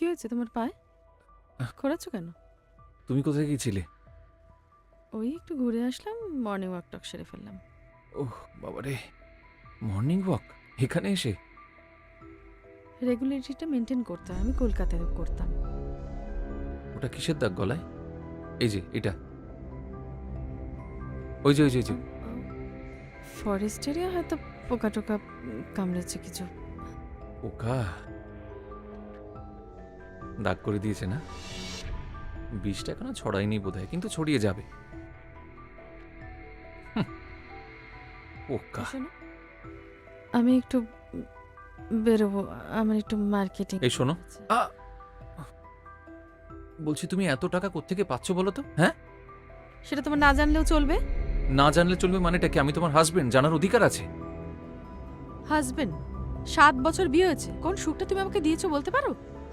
হয়েছে তোমার পায়ে? করেছো কেন? তুমি কোথায় গিয়েছিলে? ওই একটু ঘুরে আসলাম, মর্নিং ওয়াক টক সেরে ফেললাম। ওহ বাবারে, মর্নিং ওয়াক এখানে এসে? রেগুলারিটিটা মেনটেন করতে হয়, আমি কলকাতায় করতাম। ওটা কিসের দাগ গলায়? এই যে এটা, ওই যে ওই যে ওই যে। ফরেস্ট এরিয়া, হয়তো পোকা টোকা কামড়েছে কিছু। পোকা দাগ করে দিয়েছে না? বিষটা এখনো ছড়ায়নি বোধহয়, কিন্তু ছড়িয়ে যাবে। পোকা। শোনো, আমি একটু বেরোবো, আমার একটু মার্কেটিং। এই শোনো, বলছি তুমি এত টাকা কোত্থেকে পাচ্ছ বলো তো? হ্যাঁ, সেটা তোমার না জানলেও চলবে। না জানলে চলবে মানেটা কি? আমি তোমার হাজবেন্ড, জানার অধিকার আছে। হাজবেন্ড, 7 বছর বিয়ে হয়েছে, কোন সুখটা তুমি আমাকে দিয়েছো বলতে পারো?